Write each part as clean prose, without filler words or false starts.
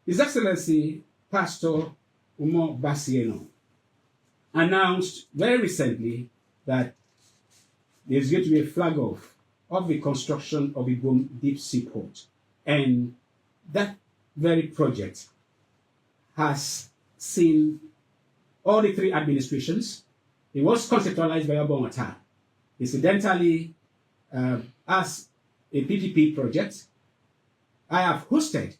His Excellency Pastor Umo Basieno announced very recently that there's going to be a flag off of the construction of Ibom deep seaport. And that very project has seen all the three administrations. It was conceptualized by Obama. Incidentally, as a PPP project, I have hosted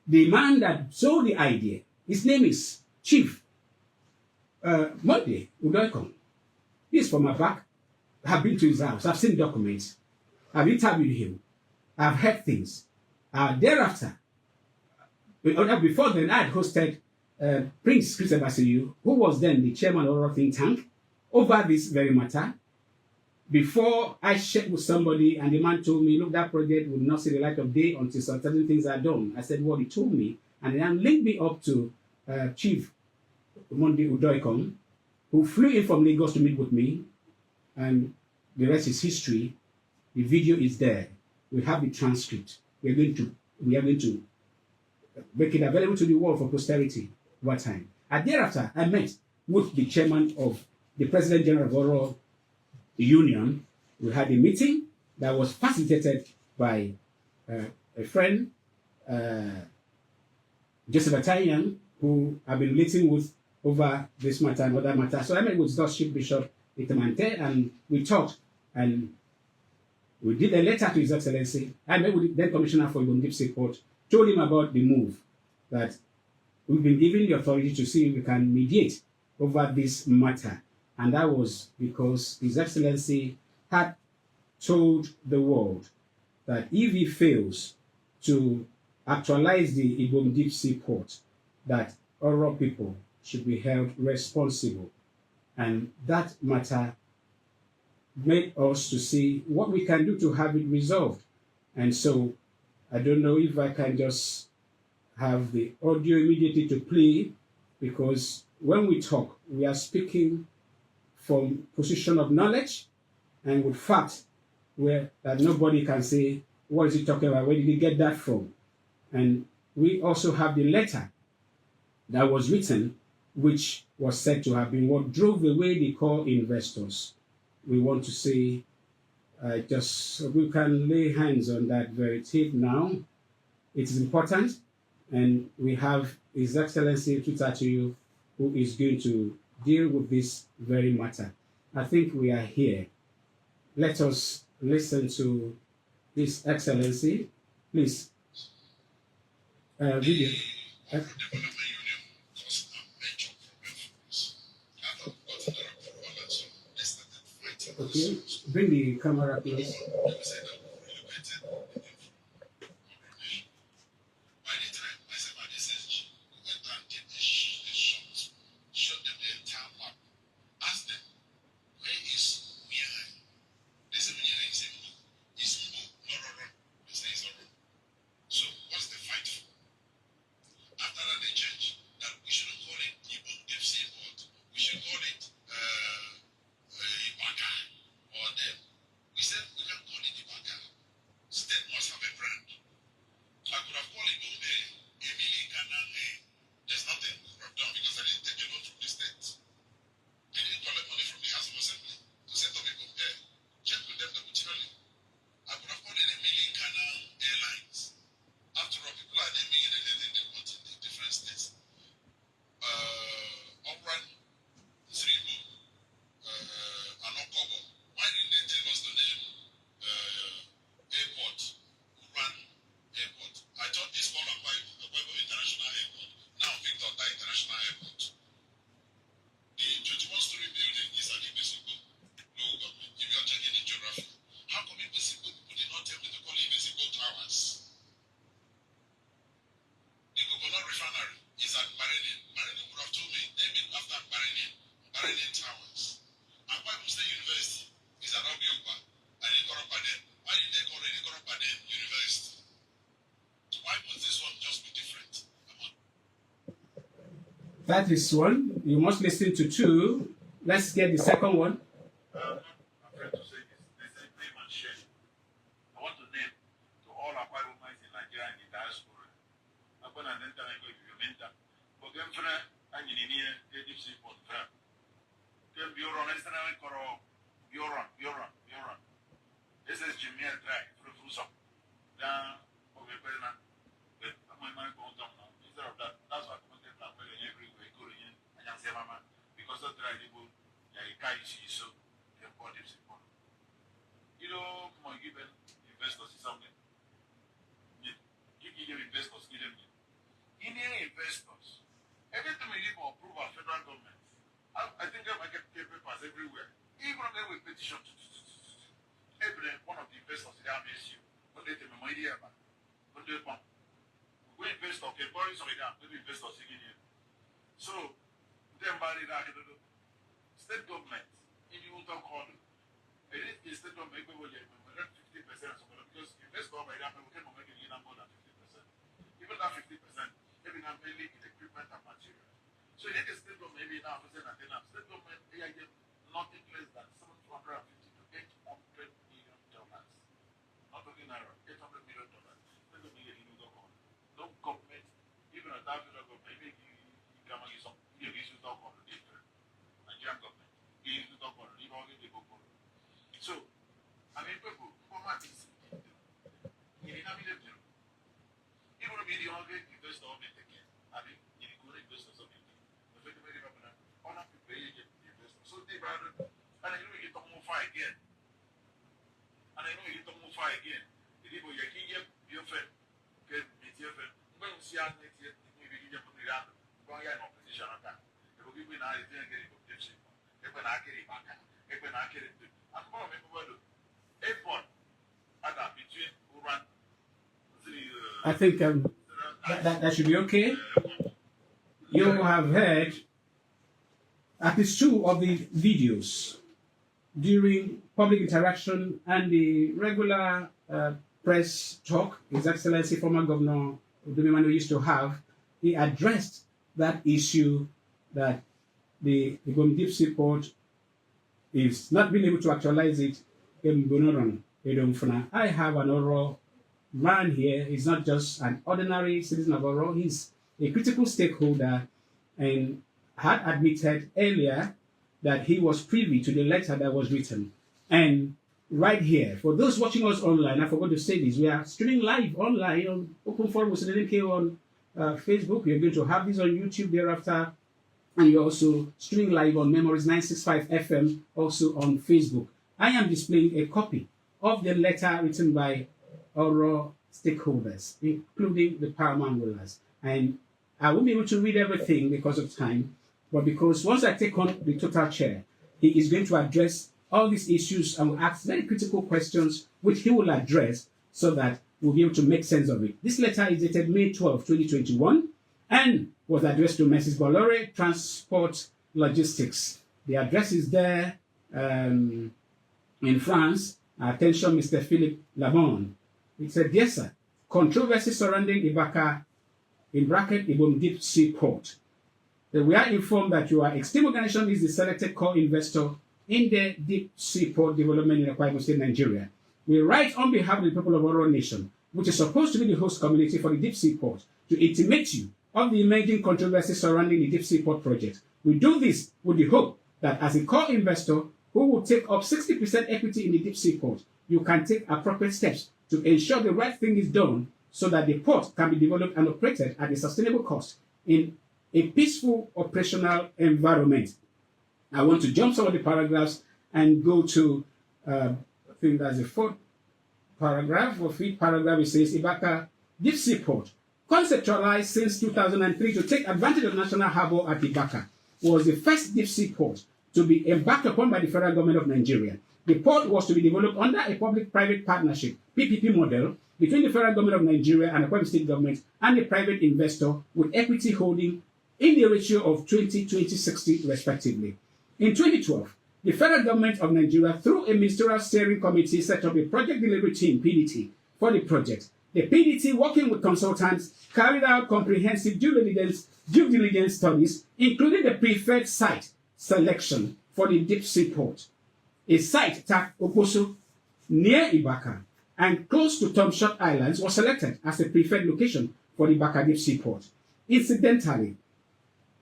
the man that sold the idea. His name is Chief Monday Udoikon. He's from my back. I've been to his house. I've seen documents. I've interviewed him. I've heard things. Thereafter, before then, I had hosted Prince Christopher Basiyu, who was then the chairman of our think tank, over this very matter. Before I shared with somebody and the man told me, look, that project would not see the light of day until certain things are done. I said, what he told me, and then linked me up to Chief Monday Udoikon, who flew in from Lagos to meet with me, and the rest is history. The video is there. We have the transcript. We are going to make it available to the world for posterity over time. And thereafter, I met with the chairman of the President General of Oro Union. We had a meeting that was facilitated by a friend, Joseph Atayan, who I've been meeting with over this matter and other matters. So I met with Chief Bishop Itamante, and we talked, and we did a letter to His Excellency. I met with the then Commissioner for Ibom Deep Seaport, told him about the move, that we've been given the authority to see if we can mediate over this matter. And that was because His Excellency had told the world that if he fails to actualize the Ibom Deep Seaport, that Oro people should be held responsible. And that matter made us to see what we can do to have it resolved. And so I don't know if I can just have the audio immediately to play, because when we talk, we are speaking from position of knowledge and with facts, where that nobody can say, what is he talking about? Where did he get that from? And we also have the letter that was written, which was said to have been what drove away the core investors. We want to say, just so we can lay hands on that very tape now. It is important, and we have His Excellency Tutatuyu, who is going to deal with this very matter. I think we are here. Let us listen to His Excellency. Please, video. Okay, bring the camera, please. That is one. You must listen to two. Let's get the second one. I'm afraid to say this. They say name and shame. I want to name to all our Bible minds in Nigeria and the diaspora. I'm going to enter Minta. Because and you need a deep seaport. Then Bureau National Coro, Bureau. This is Jimmy Drive for the Fuso. Down over Perna. But my mind goes down now. Instead of that, that's what I'm going to play everywhere. Go in and I say, Mama, because of the drive, you can't see so the body support. You know, my given investors is something. Give your investors, give them. Indian investors, every time you give approval of federal government, I think I get papers everywhere. Even when we petition to every one of the investors in the issue, when they tell me my idea, when they come, we invest okay, borrow some idea, maybe investors in here. So, then by the state government, if you want to call it, it is the state government, we will get 50% or something, because investors by that, we can make it more than 50%. Even that 50%, maybe not mainly in equipment and material. So it is state government, maybe now, state government, they are getting nothing less than $750 to $800 million. Not talking naira, $800 million. State government, no government, even a federal government, maybe you can use some, you use to talk on the Nigerian government, you use to talk on the So, I mean, people, format is you didn't have it. Even if you don't get investor of it again, I mean, you go to investors of it. The fact that you're going to honor people, you get the investor. So they rather, and I know you get to move far again. And I know you get to move far again. The people you can get your friend, get your friend. When you see us next year, you will get put it out. Go on, you're in opposition on that. They will give you now, it's going to get it objection. They're going to get it back. They're going to get it. I'm going to make a word of airport between Uran. I think that should be okay. You have heard at least two of the videos during public interaction and the regular press talk His Excellency former Governor Udumimanu used to have. He addressed that issue that the Ibom deep seaport is not being able to actualize it in Bonoron. I have an oral man here. He's not just an ordinary citizen of Oro. He's a critical stakeholder and had admitted earlier that he was privy to the letter that was written. And right here, for those watching us online, I forgot to say this, we are streaming live online on Open Forum with on Facebook. You're going to have this on YouTube thereafter. And you're also streaming live on Memories 965 FM, also on Facebook. I am displaying a copy of the letter written by Oro stakeholders, including the paramount rulers. And I won't be able to read everything because of time, but because once I take on the total chair, he is going to address all these issues and will ask very critical questions, which he will address so that we'll be able to make sense of it. This letter is dated May 12, 2021, and was addressed to Mrs. Bolloré Transport Logistics. The address is there in France. Attention, Mr. Philippe Labon. It said, "Dear sir, controversy surrounding Ibaka, in bracket, Ibom Deep Seaport. We are informed that your esteemed organization is the selected core investor in the Deep Seaport development in Akwa Ibom State, Nigeria. We write on behalf of the people of Oro Nation, which is supposed to be the host community for the Deep Seaport, to intimate you of the emerging controversy surrounding the Deep Seaport project. We do this with the hope that as a core investor who will take up 60% equity in the Deep Seaport, you can take appropriate steps to ensure the right thing is done so that the port can be developed and operated at a sustainable cost in a peaceful operational environment." I want to jump some of the paragraphs and go to, I think that's the fourth paragraph or fifth paragraph. It says, Ibaka Deep Seaport, conceptualized since 2003 to take advantage of the national harbor at Ibaka, was the first deep sea port to be embarked upon by the federal government of Nigeria. The port was to be developed under a public-private partnership, PPP model, between the federal government of Nigeria and the Akwa Ibom State government and a private investor with equity holding in the ratio of 20-20-60 respectively. In 2012, the federal government of Nigeria, through a ministerial steering committee, set up a project delivery team, PDT, for the project. The PDT, working with consultants, carried out comprehensive due diligence studies, including the preferred site selection for the deep sea port. A site tagged Oposo near Ibaka and close to Tom Shot Islands was selected as the preferred location for the Ibaka deep sea port. Incidentally,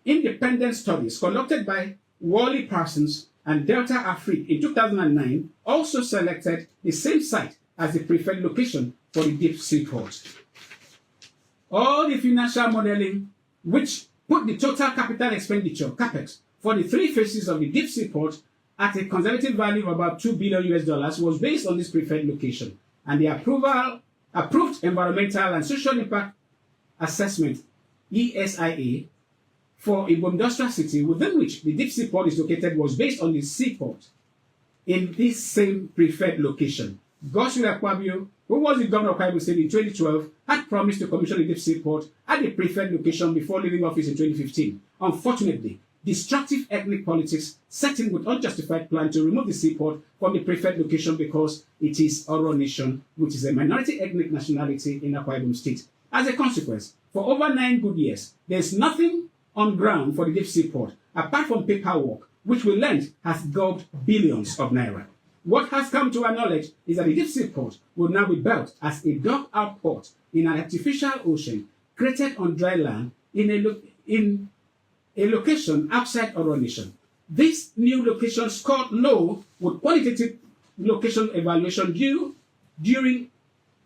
independent studies conducted by Wally Parsons and Delta Afrique in 2009 also selected the same site as the preferred location for the deep sea port. All the financial modeling, which put the total capital expenditure, capex, for the 3 phases of the deep sea port at a conservative value of about $2 billion was based on this preferred location. And the approved environmental and social impact assessment, ESIA, for Ibom Industrial City, within which the deep sea port is located, was based on the seaport in this same preferred location. Godswill Akpabio, who was the governor of Akwa Ibom State in 2012, had promised to commission the deep sea port at the preferred location before leaving office in 2015. Unfortunately, destructive ethnic politics set in with unjustified plan to remove the seaport from the preferred location because it is Oro Nation, which is a minority ethnic nationality in Akwa Ibom State. As a consequence, for over 9 good years, there is nothing on ground for the deep sea port, apart from paperwork, which we learned has gulped billions of naira. What has come to our knowledge is that the deep sea port will now be built as a dock-out port in an artificial ocean created on dry land in a location outside Oro Nation. This new location scored low with qualitative location evaluation during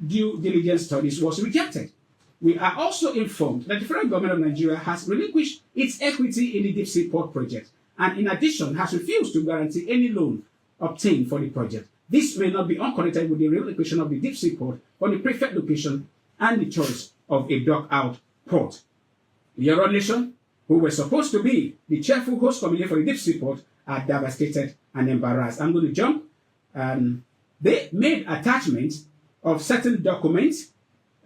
due diligence studies was rejected. We are also informed that the federal government of Nigeria has relinquished its equity in the deep sea port project and in addition has refused to guarantee any loan obtained for the project. This may not be unconnected with the relocation of the deep sea port from the preferred location and the choice of a dock-out port. The Oro Nation, who were supposed to be the cheerful host community for the deep sea port, are devastated and embarrassed. I'm going to jump. They made attachments of certain documents,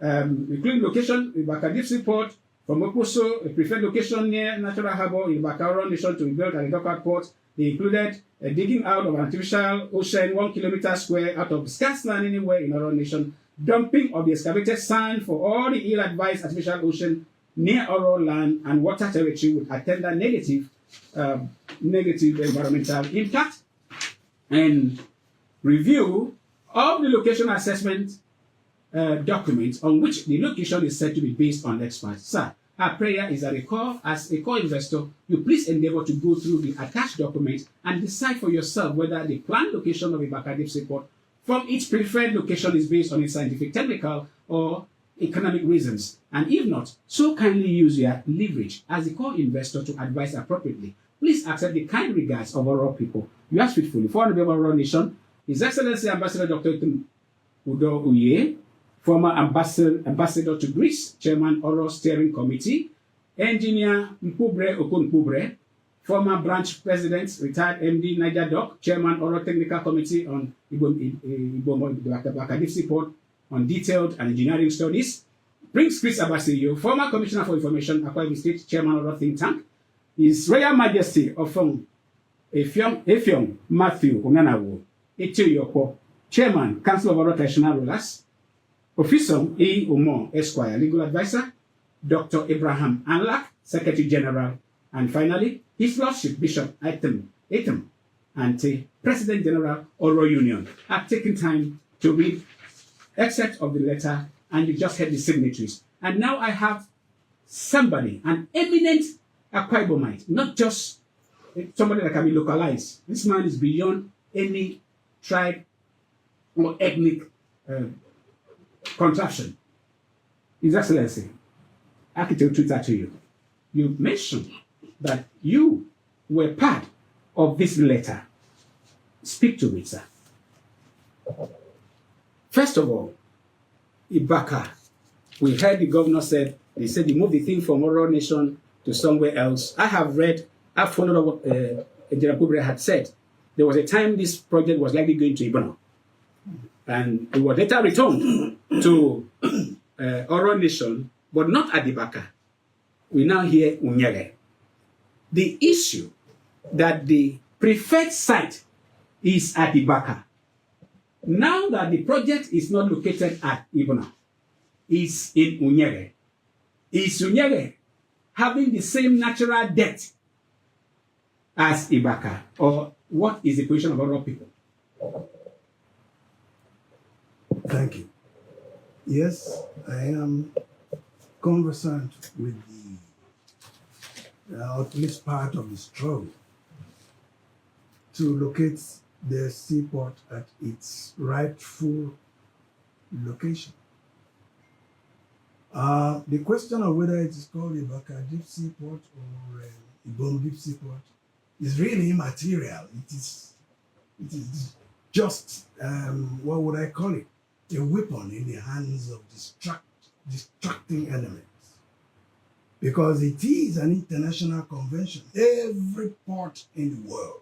including location, Ibaka Deep Sea Port, from Oposo, a preferred location near Natural Harbour, Ibaka Oro Nation to be built at the dock-out port. They included digging out of an artificial ocean 1 kilometer square out of scarce land anywhere in Oro Nation, dumping of the excavated sand for all the ill-advised artificial ocean near Oro land and water territory with attendant negative environmental impact, and review of the location assessment documents on which the location is said to be based on experts. Sir, our prayer is that as a core investor, you please endeavor to go through the attached documents and decide for yourself whether the planned location of Ibaka Deep Sea Port from its preferred location is based on its scientific, technical, or economic reasons. And if not, so kindly use your leverage as a core investor to advise appropriately. Please accept the kind regards of Oro people. You ask faithfully. For the Oro Nation, His Excellency Ambassador Dr. Udo Uye, former ambassador to Greece, Chairman Oro Steering Committee, Engineer Mpubre Okunpubre, former branch president, retired MD Niger Dock, Chairman Oro Technical Committee on Ibom Deep Sea Port on detailed and engineering studies, Prince Chris Abasiyo, former Commissioner for Information, Akwa Ibom State, Chairman Oro Think Tank, His Royal Majesty Ofong Effiong Matthew Onanawo, Etioyoko, Chairman, Council of Oro Traditional Rulers, Professor E. Omo, Esquire, Legal Advisor, Dr. Abraham Anlak, Secretary General, and finally, His Lordship Bishop Etem Ante, President General, Oro Union, have taken time to read excerpt of the letter, and you just heard the signatories. And now I have somebody, an eminent Akwa Ibomite, not just somebody that can be localized. This man is beyond any tribe or ethnic contraption. His Excellency, I can tweet that to you. You mentioned that you were part of this letter. Speak to it, sir. First of all, Ibaka, we heard the governor said, they said they moved the thing from Oro Nation to somewhere else. I've followed up what Engineer Pubre had said. There was a time this project was likely going to Ibom. And it was later returned to Oro Nation, but not at Ibaka. We now hear Unyere. The issue that the preferred site is at Ibaka. Now that the project is not located at Ibona, it's in Unyere. Is Unyere having the same natural depth as Ibaka? Or what is the position of Oro people? Thank you. Yes, I am conversant with the, at least part of the struggle to locate the seaport at its rightful location. The question of whether it is called Ibaka Deep Seaport or Ibom Deep Seaport is really immaterial. It is just, what would I call it? A weapon in the hands of distracting elements. Because it is an international convention. Every port in the world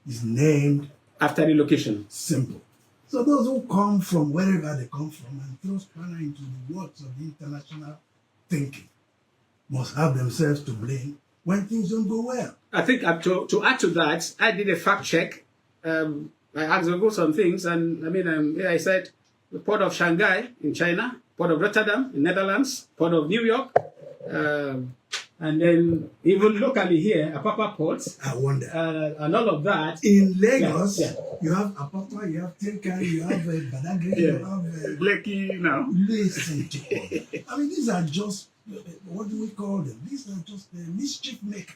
is named After the location. simple. So those who come from wherever they come from and throw spanner into the works of the international thinking must have themselves to blame when things don't go well. I think to add to that, I did a fact check. I asked Google some things, and I said the port of Shanghai in China, port of Rotterdam in Netherlands, port of New York, and then even locally here, Apapa Port, I wonder. and all of that. In Lagos, Yeah. you have Apapa, you have Tenkari, you have Badagry, you have Blakey now. listen to all. I mean, these are just, what do we call them? These are just mischief makers.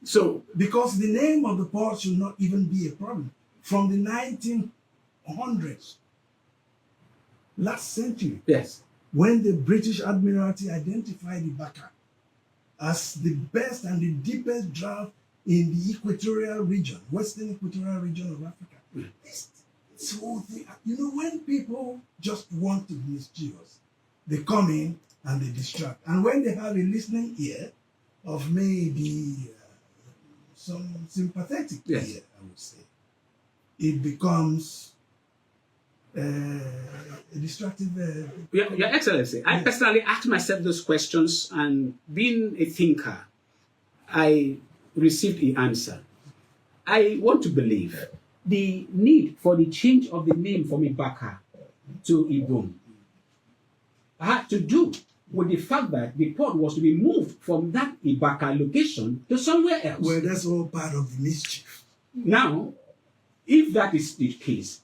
So Because the name of the port should not even be a problem. From the 1900s, last century, yes, when the British Admiralty identified Ibaka as the best and the deepest draft in the equatorial region, western equatorial region of Africa. This whole thing, when people just want to be mischievous, they come in and they distract. And when they have a listening ear of maybe some sympathetic ear, I would say, it becomes a destructive. Your Excellency, I personally asked myself those questions, and being a thinker, I received the answer. I want to believe the need for the change of the name from Ibaka to Ibom had to do with the fact that the port was to be moved from that Ibaka location to somewhere else. Well, that's all part of the mischief. Now, if that is the case,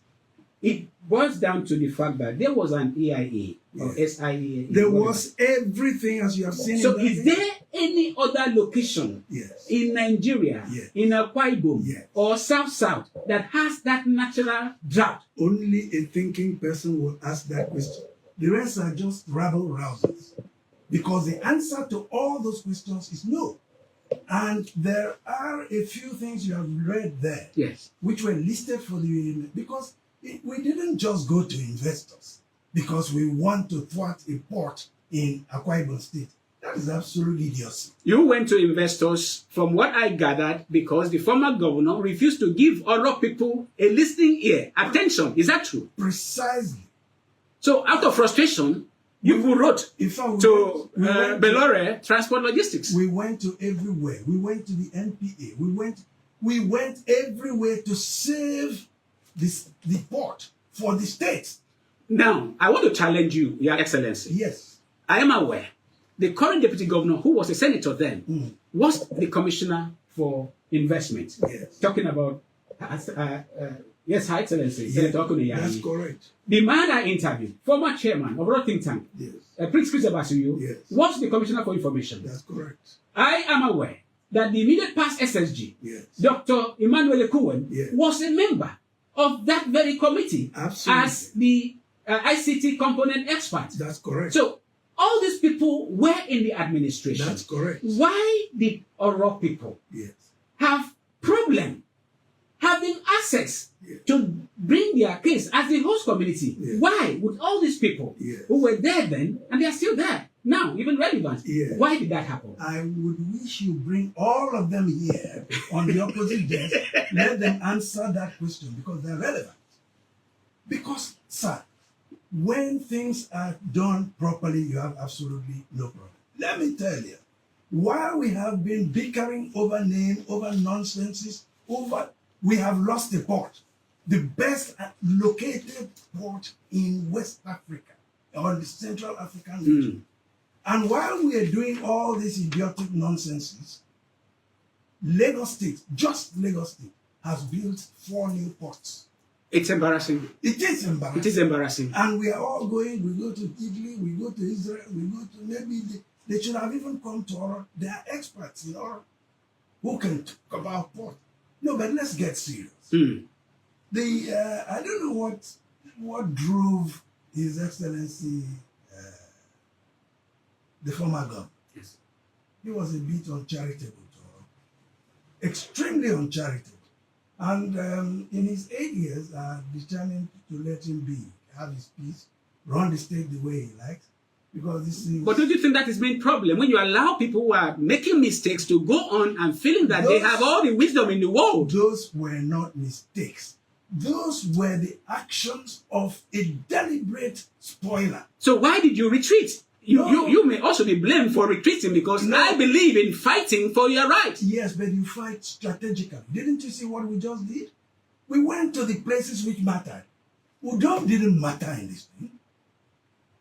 it boils down to the fact that there was an EIA or SIA. There was everything, as you have seen. So, is there any other location in Nigeria, in Akwa Ibom, or South that has that natural drought? Only a thinking person will ask that question. The rest are just rabble-rousers. Because the answer to all those questions is no. And there are a few things you have read there, which were listed for the, because we didn't just go to investors because we want to thwart a port in Akwa Ibom State. That is absolute idiocy. You went to investors, from what I gathered, because the former governor refused to give Oro people a listening ear. Attention, is that true? Precisely. So out of frustration, you wrote to Belore Transport Logistics. We went to everywhere. We went to the NPA. We went everywhere to save the port for the state. Now, I want to challenge you, Your Excellency. Yes. I am aware the current deputy governor, who was a senator then, was the commissioner for investment. Yes. Talking about, yes, Her Excellency, Senator Okuneyemi. That's correct. The man I interviewed, former chairman of Oro Think Tank, Prince Chris Abasuyu, was the commissioner for information. That's correct. I am aware that the immediate past SSG, Dr. Emmanuel Ekuwen, was a member of that very committee as the ICT component expert. That's correct. So all these people were in the administration. That's correct. Why did Oro people have problem having access to bring their case as the host community? Why would all these people who were there then, and they are still there now, even relevant, why did that happen? I would wish you bring all of them here on the opposite desk. Let them answer that question because they're relevant. Because, sir, when things are done properly, you have absolutely no problem. Let me tell you, while we have been bickering over name, over nonsenses, we have lost the port, the best located port in West Africa or the Central African region. And while we are doing all these idiotic nonsenses, Lagos State, just Lagos State, has built 4 new ports. It's embarrassing. It is embarrassing. It is embarrassing. And we are all going, we go to Italy, we go to Israel, we go to maybe they should have even come to Oro. They are experts in Oro who can talk about port. No, but let's get serious. Mm. I don't know what drove His Excellency, the former governor. Yes. He was a bit uncharitable to Oro, extremely uncharitable. And in his 8 years, I determined to let him be, have his peace, run the state the way he likes, because this is. But don't you think that is the main problem? When you allow people who are making mistakes to go on and feeling that they have all the wisdom in the world? Those were not mistakes. Those were the actions of a deliberate spoiler. So why did you retreat? No. You may also be blamed for retreating because No. I believe in fighting for your right. Yes, but you fight strategically. Didn't you see what we just did? We went to the places which mattered. Udom didn't matter in this thing.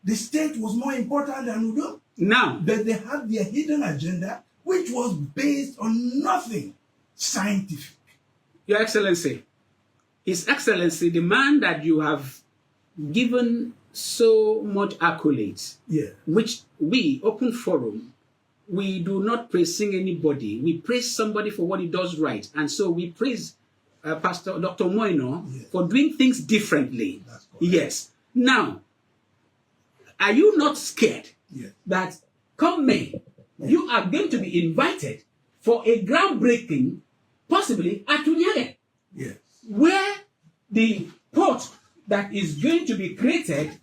The state was more important than Udom. Now, But they had their hidden agenda, which was based on nothing scientific. Your Excellency, His Excellency, the man that you have given so much accolades, Yeah. which we, Open Forum, we do not praise anybody. We praise somebody for what he does right. And so we praise Pastor Dr. Moino Yes. for doing things differently. That's correct. Yes. Now, are you not scared Yes. that come May, you are going to be invited for a groundbreaking, possibly at Unyale, Yes. where the port that is going to be created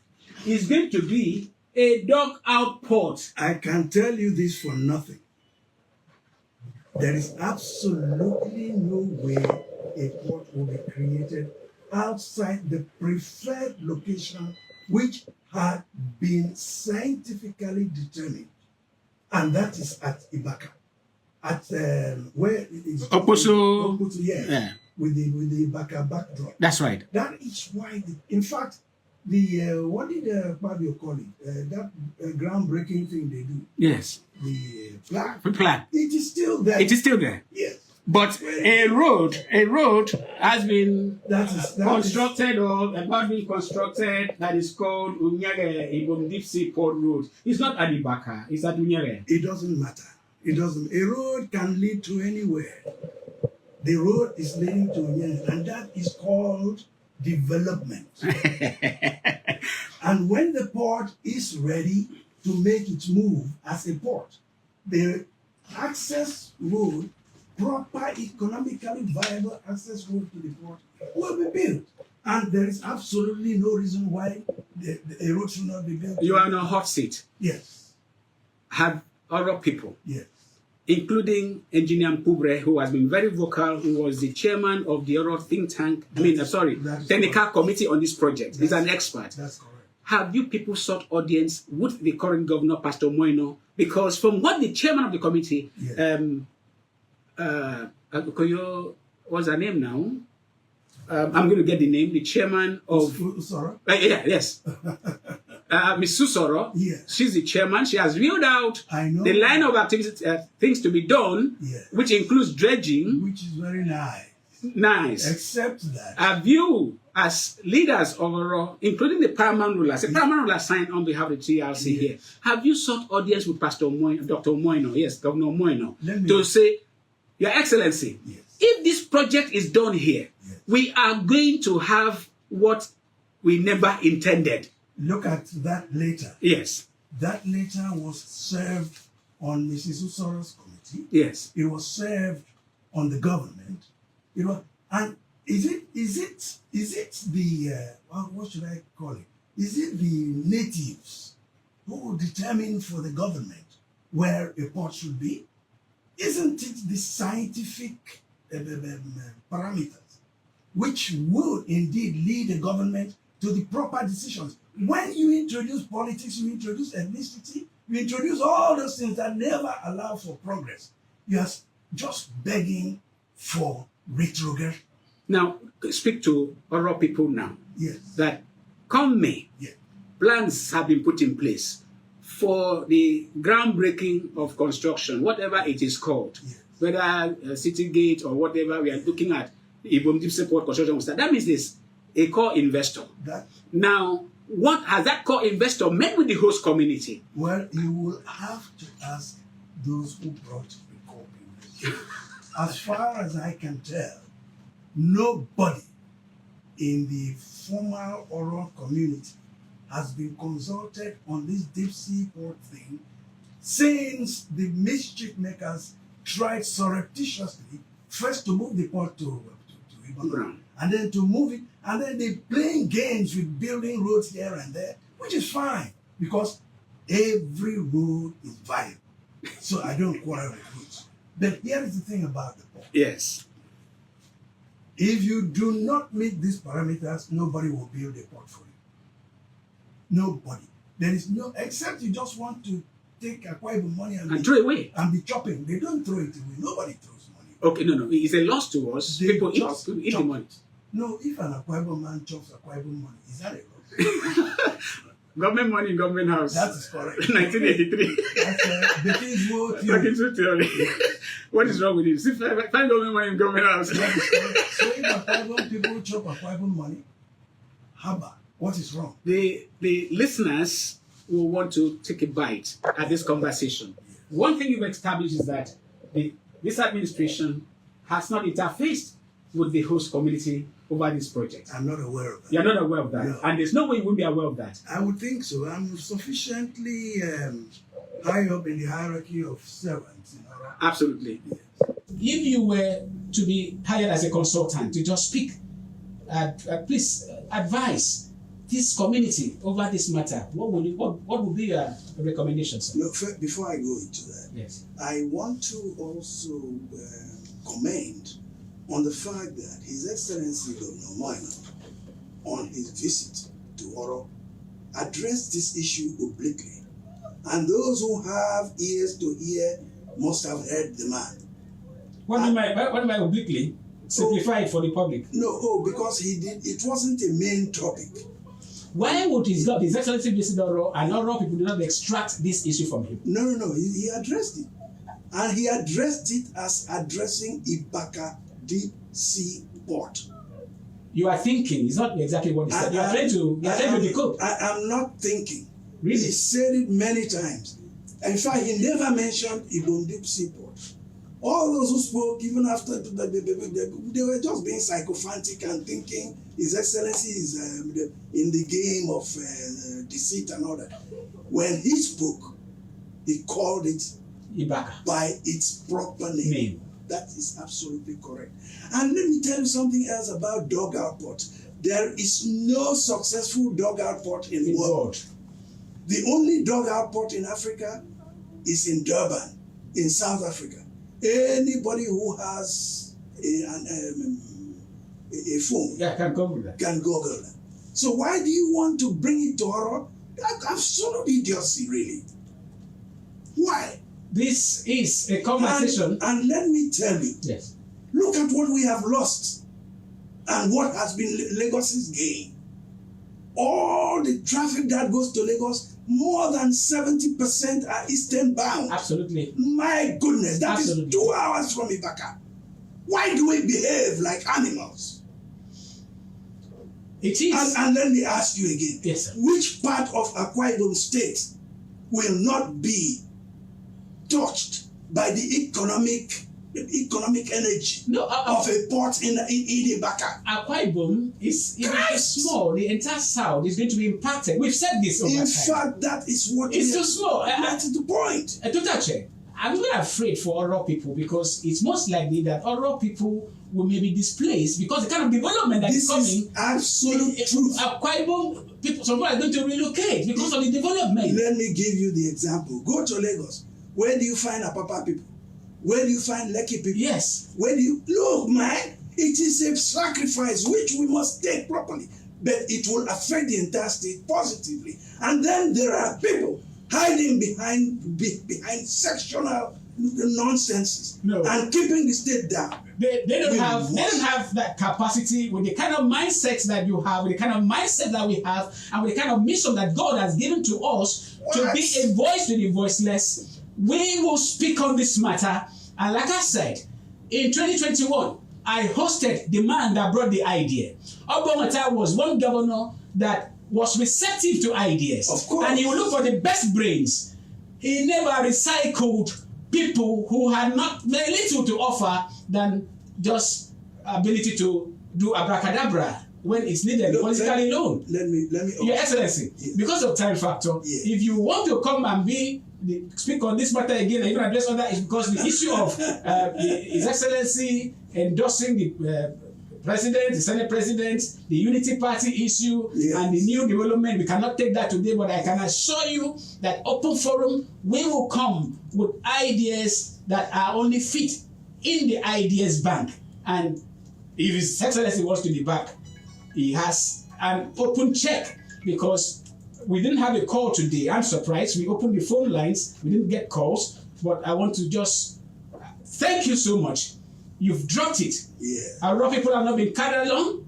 is going to be a dug-out port. I can tell you this for nothing. There is absolutely no way a port will be created outside the preferred location which had been scientifically determined. And that is at Ibaka. At where it is Oposo. yeah, Yeah. with the Ibaka backdrop. That's right. That is why, in fact, the what did Fabio call it? That groundbreaking thing they do, Yes. the flag. Plan. It is still there. It is still there. Yes. But a road has been That is constructed or about being constructed that is called Unyage Ibom Deep Seaport Road. It's not at Ibaka, it's at Unyage. It doesn't matter. It doesn't. A road can lead to anywhere. The road is leading to Unyele, and that is called development. And when the port is ready to make its move as a port, the access road, proper economically viable access road to the port will be built. And there is absolutely no reason why a road should not be built. You are on a hot seat. Yes, Have Oro people, yes. including Engineer Mpubre, who has been very vocal, who was the chairman of the Oro think tank, technical committee on this project. He's an expert. That's correct. Have you people sought audience with the current governor, Pastor Moino? Because from what the chairman of the committee, Yes. Akoyo, what's her name now? I'm going to get the name. The chairman of... Sorry? yes. Ms. Susoro. Yes. She's the chairman. She has reeled out I know. the line of activities, things to be done, Yes. which includes dredging. Which is very nice. Nice. Except that. Have you, as leaders of Oro, including the paramount rulers, the paramount ruler signed on behalf of the TRC here, have you sought audience with Pastor Moino, Dr. Moino, yes, Governor Moino, Let me- to say, Your Excellency, Yes. if this project is done here, Yes. we are going to have what we never intended. Look at that later. Yes, That letter was served on Mrs. Usoro's committee. yes. It was served on the government. It was, and is it the what should I call it? Is it the natives who determine for the government where a port should be? Isn't it the scientific parameters which would indeed lead the government to the proper decisions? When you introduce politics, you introduce ethnicity, you introduce all those things that never allow for progress. You are just begging for retrogression. Now, speak to Oro people now. Yes. That come May, Yeah. plans have been put in place for the groundbreaking of construction, whatever it is called, Yes. whether City Gate or whatever we are looking at, the Ibom Deep Seaport construction will start. That means this, a core investor. That, Now, what has that core investor met with the host community? well, you will have to ask those who brought the core investors. As far as I can tell, nobody in the formal Oro community has been consulted on this deep sea port thing since the mischief makers tried surreptitiously first to move the port to Ibom, and then to move it, and then they playing games with building roads here and there, which is fine because every road is viable. So I don't quarrel with roads. But here is the thing about the port. Yes. If you do not meet these parameters, nobody will build a port for you. Nobody. There is no, except you just want to take Akwa Ibom money And throw away. and be chopping. They don't throw it away. Nobody throws money. Okay, no. It's a loss to us. They People just eat the chop. money. No, if an Akwa Ibom man chops Akwa Ibom money, is that a loss? Government money in government house. That is correct. 1983. That's the things will Talking to theory. What is wrong with it? See, find government money in government house. That is correct. So if Akwa Ibom people chop Akwa Ibom money, haba, what is wrong? The listeners will want to take a bite at this conversation. One thing you've established is that this administration has not interfaced with the host community over this project. I'm not aware of that. You're not aware of that. No. And there's no way you wouldn't be aware of that. I would think so. I'm sufficiently high up in the hierarchy of servants in Oro. Absolutely. If you were to be hired as a consultant to just speak, please advise this community over this matter, what would be your recommendation, sir? No, before I go into that, Yes. I want to also commend on the fact that His Excellency Governor Moina, on his visit to Oro, addressed this issue obliquely. And those who have ears to hear must have heard the man. What am I obliquely? Simplify it for the public. No, because it wasn't a main topic. Why would His Excellency visit Oro and Oro people do not extract this issue from him? No. He addressed it. And he addressed it as addressing Ibaka Deep Sea Port. You are thinking, it's not exactly what he said. You are trying to decode. I am not thinking. Really? He said it many times. In fact, he never mentioned Ibom Deep Sea Port. All those who spoke, even after, they were just being sycophantic and thinking His Excellency is in the game of deceit and all that. When he spoke, he called it Ibaka. by its proper name. That is absolutely correct. And let me tell you something else about dugout port. There is no successful dugout port in the world. The only dugout port in Africa is in Durban, in South Africa. Anybody who has a phone can Google that. can Google that. So why do you want to bring it to Oro? That's absolute idiocy, really. Why? This is a conversation. And let me tell you, Yes. look at what we have lost and what has been Lagos's gain. All the traffic that goes to Lagos, more than 70% are eastern bound. Absolutely. My goodness, that Absolutely. is 2 hours from Ibaka. Why do we behave like animals? It is. And let me ask you again. Yes, sir. Which part of Akwa Ibom State will not be touched by the economic energy of a port in Ibaka? Akwa Ibom is small. The entire south is going to be impacted. We've said this over time. In fact, that is what It's too small. That's the point. Totache, I'm not afraid for Oro people because it's most likely that Oro people will maybe displaced because the kind of development that is coming. This is absolute truth. Akwa Ibom people, some people are going to relocate because of the development. Let me give you the example. Go to Lagos. Where do you find Apapa people? Where do you find Lekki people? Yes. Where do you look, man? It is a sacrifice which we must take properly, but it will affect the entire state positively. And then there are people hiding behind sectional nonsenses and keeping the state down. They don't have that capacity with the kind of mindset that you have, with the kind of mindset that we have, and with the kind of mission that God has given to us to be a voice to the voiceless. We will speak on this matter, and like I said, in 2021, I hosted the man that brought the idea. Obongata was one governor that was receptive to ideas. Of course. And he would look for the best brains. He never recycled people who had not very little to offer than just ability to do abracadabra when it's needed politically alone. Let me. Your Excellency, Yes. because of time factor, Yes. if you want to come and speak on this matter again and even address other issues, because the issue of His Excellency endorsing the President, the Senate President, the Unity Party issue, Yes. and the new development, we cannot take that today, but I can assure you that Open Forum, we will come with ideas that are only fit in the ideas bank. And if His Excellency wants to be back, he has an open check, because we didn't have a call today. I'm surprised. We opened the phone lines. We didn't get calls, but I want to just thank you so much. You've dropped it. Yeah. A lot of people are not being carried along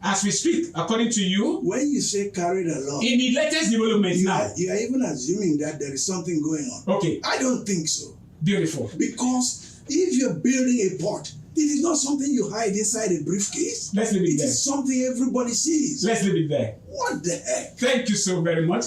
as we speak, according to you, When you say carried along, in the latest developments you now. are even assuming that there is something going on. Okay, I don't think so. beautiful. Because if you're building a port, it is not something you hide inside a briefcase. Let's leave it It there. is something everybody sees. Let's leave it there. What the heck? Thank you so very much.